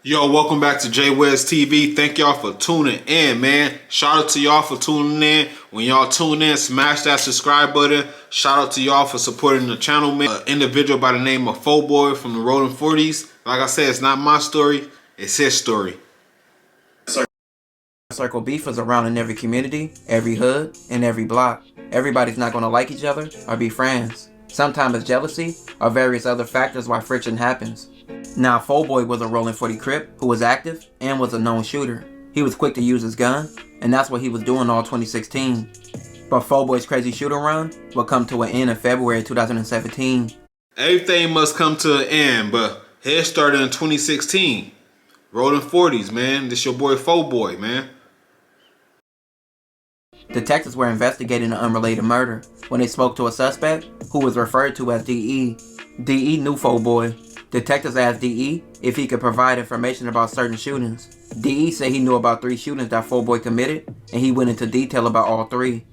Yo, welcome back to J Wiz TV. Thank y'all for tuning in, man. Shout out to y'all for tuning in. When y'all tune in, smash that subscribe button. Shout out to y'all for supporting the channel, man. An individual by the name of Boy from the Rolling 40s. Like I said, it's not my story, it's his story. Circle beef is around in every community, every hood, and every block. Everybody's not going to like each other or be friends. Sometimes it's jealousy or various other factors why friction happens. Now, Boy was a Rolling 40 Crip who was active and was a known shooter. He was quick to use his gun, and that's what he was doing all 2016. But Boy's crazy shooter run will come to an end in February 2017. Everything must come to an end, but it started in 2016. Rolling 40s, man. This your boy Boy, man. Detectives were investigating an unrelated murder when they spoke to a suspect who was referred to as DE. DE knew Boy. Detectives asked DE if he could provide information about certain shootings. DE said he knew about 3 shootings that Boy committed, and he went into detail about all 3.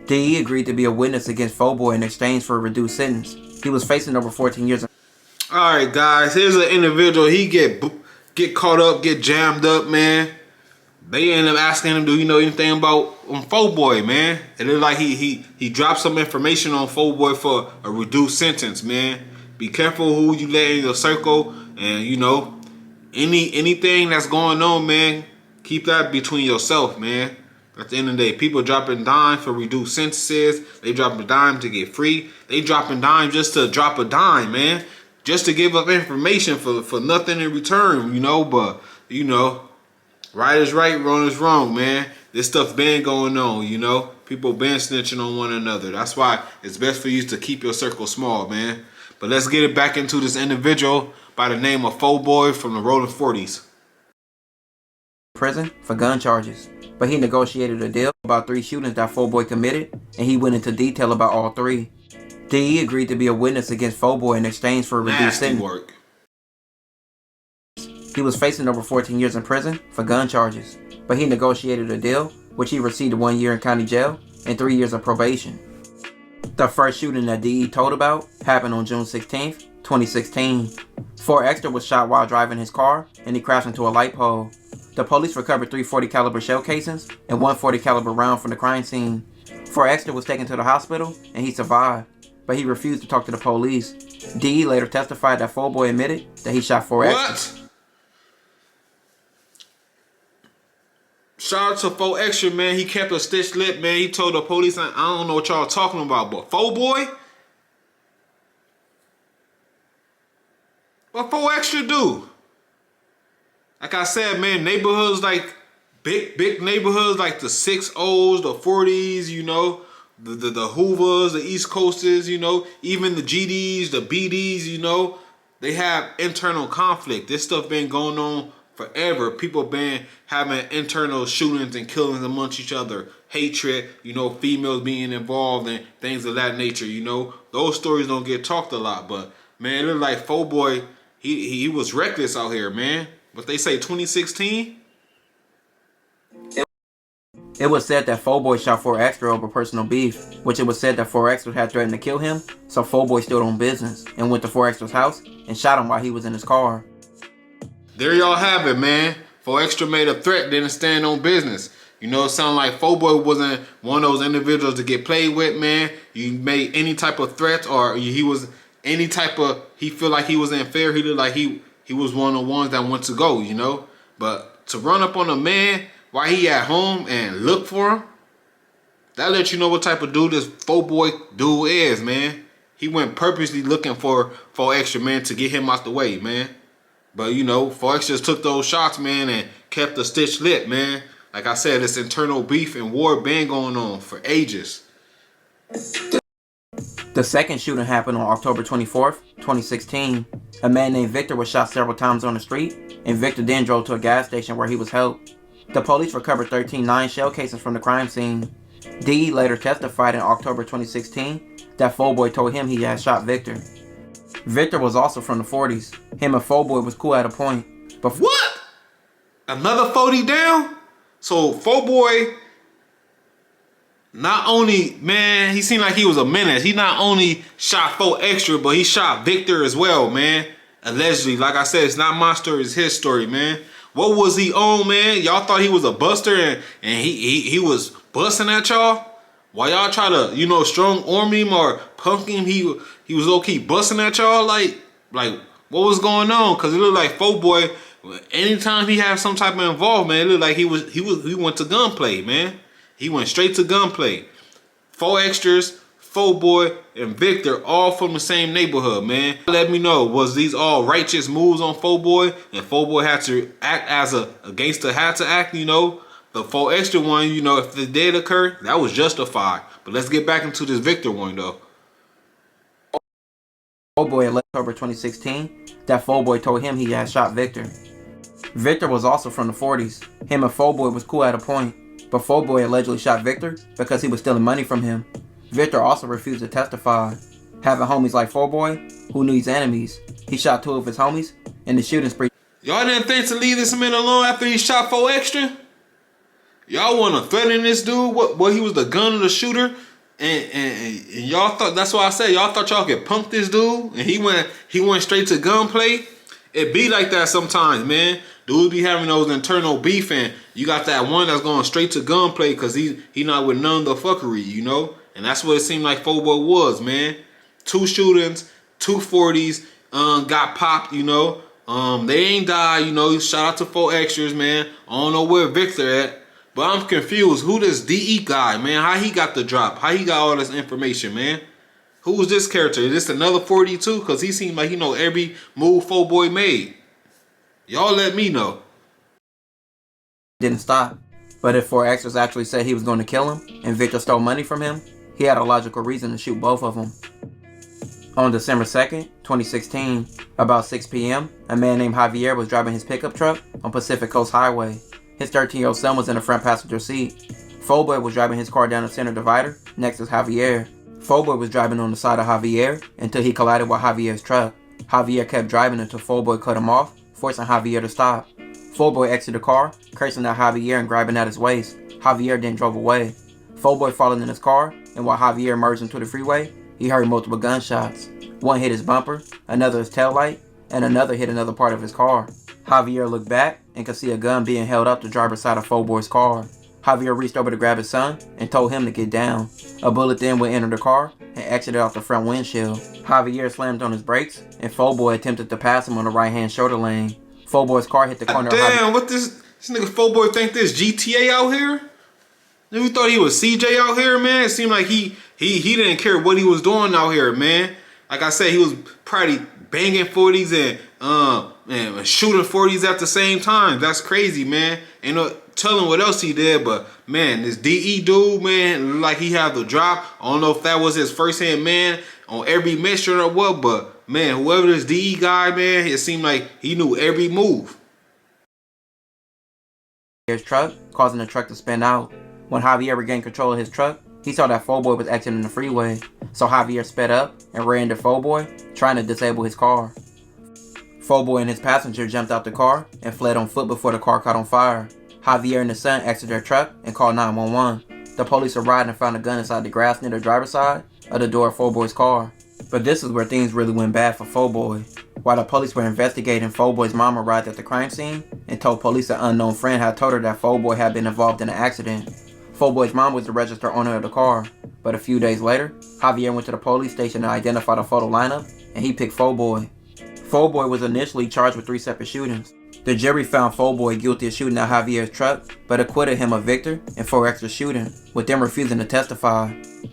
DE agreed to be a witness against Boy in exchange for a reduced sentence. He was facing over 14 years. Alright, guys, here's an individual. He get caught up, get jammed up, man. They end up asking him, do you know anything about Boy, man? It looked like he dropped some information on Boy for a reduced sentence, man. Be careful who you let in your circle, and you know, anything that's going on, man, keep that between yourself, man. At the end of the day, people dropping dimes for reduced sentences. They dropping dime to get free. They dropping dime just to drop a dime, man. Just to give up information for nothing in return, you know. But, you know, right is right, wrong is wrong, man. This stuff been going on, you know. People been snitching on one another. That's why it's best for you to keep your circle small, man. But let's get it back into this individual by the name of Boy from the Rolling 40s. Prison for gun charges, but he negotiated a deal about 3 shootings that Boy committed, and he went into detail about all 3. DE agreed to be a witness against Boy in exchange for a reduced sentence. Work. He was facing over 14 years in prison for gun charges, but he negotiated a deal which he received 1 year in county jail and 3 years of probation. The first shooting that DE told about happened on June 16th, 2016. 4 Extra was shot while driving his car, and he crashed into a light pole. The police recovered 3 .40 caliber shell casings and 1 .40 caliber round from the crime scene. 4 Extra was taken to the hospital, and he survived, but he refused to talk to the police. DE later testified that Boy admitted that he shot 4 Extra. Shout out to 4 Extra, man. He kept a stitched lip, man. He told the police, I don't know what y'all talking about, but Boy? What 4 Extra do? Like I said, man, neighborhoods like big neighborhoods like the 6Os, the 40s, you know, the Hoovers, the East Coasters, you know, even the GDs, the BDs, you know, they have internal conflict. This stuff been going on forever. People been having internal shootings and killings amongst each other, hatred, you know, females being involved and things of that nature, you know. Those stories don't get talked a lot, but man, it looked like Boy, he was reckless out here, man. But they say 2016? It was said that Boy shot 4 Extra over personal beef, which it was said that 4 Extra had threatened to kill him, so Boy stood on business and went to 4 Extra's house and shot him while he was in his car. There y'all have it, man. 4 Extra made a threat, didn't stand on business. You know, it sounded like Boy wasn't one of those individuals to get played with, man. You made any type of threat, or he was any type of, he feel like he was unfair. He looked like he was one of the ones that went to go, you know. But to run up on a man while he at home and look for him, that lets you know what type of dude this Boy dude is, man. He went purposely looking for 4 Extra, man, to get him out the way, man. But, you know, 4 Extras took those shots, man, and kept the stitched lip, man. Like I said, this internal beef and war been going on for ages. The second shooting happened on October 24th, 2016. A man named Victor was shot several times on the street, and Victor then drove to a gas station where he was helped. The police recovered 13 9 shell casings from the crime scene. DE later testified in October 2016 that Boy told him he had shot Victor. Victor was also from the 40s. Him and Boy was cool at a point. But what? Another 40 down? So Boy, not only, man, he seemed like he was a menace. He not only shot 4 Extra, but he shot Victor as well, man. Allegedly, like I said, it's not my story, it's his story, man. What was he on, man? Y'all thought he was a buster and he was busting at y'all? While y'all try to, you know, strong arm him or punk him, he was low-key busting at y'all? Like what was going on? Cause it looked like Folk Boy, anytime he had some type of involvement, it looked like he went to gunplay, man. He went straight to gunplay. 4 extras, Folk Boy, and Victor, all from the same neighborhood, man. Let me know, was these all righteous moves on Folk Boy, and Folk Boy had to act as a gangster had to act, you know? The 4 extra one, you know, if it did occur, that was justified. But let's get back into this Victor one, though. Folk Boy in October 2016, that Folk Boy told him he had shot Victor. Victor was also from the 40s. Him and Folk Boy was cool at a point, but Folk Boy allegedly shot Victor because he was stealing money from him. Victor also refused to testify. Having homies like Folk Boy, who knew his enemies, he shot 2 of his homies in the shooting spree. Y'all didn't think to leave this man alone after he shot 4 extra? Y'all want to threaten this dude? What he was the gun of the shooter? And y'all thought, that's why I said, y'all thought y'all could punk this dude? And he went straight to gunplay? It be like that sometimes, man. Dudes be having those internal beef, and you got that one that's going straight to gunplay because he not with none of the fuckery, you know? And that's what it seemed like Folk Boy was, man. 2 shootings, 2 40s, got popped, you know. They ain't died, you know. Shout out to 4 extras, man. I don't know where Victor at. But I'm confused. Who this DE guy, man? How he got the drop? How he got all this information, man? Who's this character? Is this another 42? Because he seemed like he know every move Folk Boy made. Y'all let me know. Didn't stop. But if 4 extras actually said he was going to kill him and Victor stole money from him, he had a logical reason to shoot both of them. On December 2nd, 2016, about 6 p.m., a man named Javier was driving his pickup truck on Pacific Coast Highway. His 13-year-old son was in the front passenger seat. Folk Boy was driving his car down the center divider next to Javier. Folk Boy was driving on the side of Javier until he collided with Javier's truck. Javier kept driving until Folk Boy cut him off, forcing Javier to stop. Folk Boy exited the car, cursing at Javier and grabbing at his waist. Javier then drove away. Folk Boy followed in his car, and while Javier emerged into the freeway, he heard multiple gunshots. One hit his bumper, another his taillight, and another hit another part of his car. Javier looked back and could see a gun being held up the driver's side of Folk Boy's car. Javier reached over to grab his son and told him to get down. A bullet then would enter the car and exited off the front windshield. Javier slammed on his brakes, and Folk Boy attempted to pass him on the right-hand shoulder lane. Folk Boy's car hit the corner. Damn, what this nigga Folk Boy think this GTA out here? We thought he was CJ out here, man. It seemed like he didn't care what he was doing out here, man. Like I said, he was probably banging 40s and shooting 40s at the same time. That's crazy, man. Ain't no telling what else he did, but man, this DE dude, man, like he had the drop. I don't know if that was his first-hand man on every mission or what, but man, whoever this DE guy, man, it seemed like he knew every move. His truck, causing the truck to spin out. When Javier regained control of his truck, he saw that Folk Boy was exiting the freeway, so Javier sped up and ran into Folk Boy, trying to disable his car. Folk Boy and his passenger jumped out the car and fled on foot before the car caught on fire. Javier and his son exited their truck and called 911. The police arrived and found a gun inside the grass near the driver's side of the door of Folk Boy's car. But this is where things really went bad for Folk Boy. While the police were investigating, Folk Boy's mom arrived at the crime scene and told police an unknown friend had told her that Folk Boy had been involved in an accident. Folk Boy's mom was the registered owner of the car, but a few days later, Javier went to the police station to identify the photo lineup, and he picked Folk Boy. Folk Boy was initially charged with 3 separate shootings. The jury found Folk Boy guilty of shooting at Javier's truck, but acquitted him of Victor and 4 extra shooting, with them refusing to testify.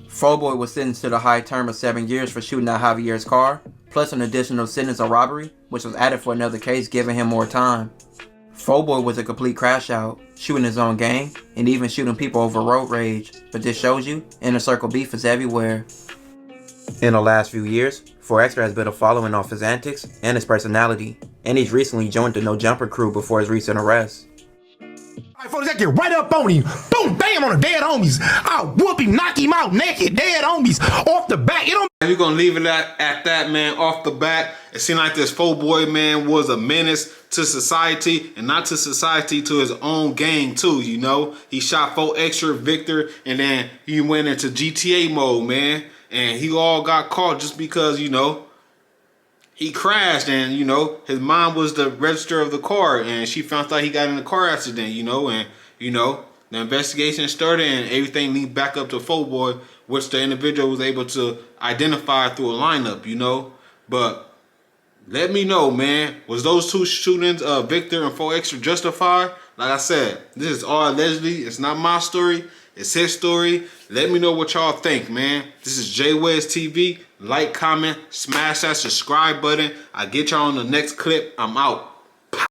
Folk Boy was sentenced to the high term of 7 years for shooting at Javier's car, plus an additional sentence of robbery, which was added for another case, giving him more time. Folk Boy was a complete crash out, shooting his own gang, and even shooting people over road rage, but this shows you, inner circle beef is everywhere. In the last few years, 4Extra has built a following off his antics and his personality, and he's recently joined the No Jumper crew before his recent arrest. Alright, folks, that get right up on him. Boom, bam on the dead homies. I'll whoop him, knock him out naked, dead homies, off the back. It don't. You're gonna leave it at that, man, off the bat. It seemed like this Folk Boy, man, was a menace to society, and not to society, to his own gang too, you know. He shot 4 extra Victor, and then he went into GTA mode, man. And he all got caught just because, you know, he crashed, and you know his mom was the register of the car, and she found out he got in a car accident. You know, and you know the investigation started, and everything linked back up to Boy, which the individual was able to identify through a lineup. You know, but let me know, man. Was those two shootings, Victor and 4X, justified? Like I said, this is all allegedly. It's not my story. It's his story. Let me know what y'all think, man. This is J-Wiz TV. Like, comment, smash that subscribe button. I'll get y'all on the next clip. I'm out.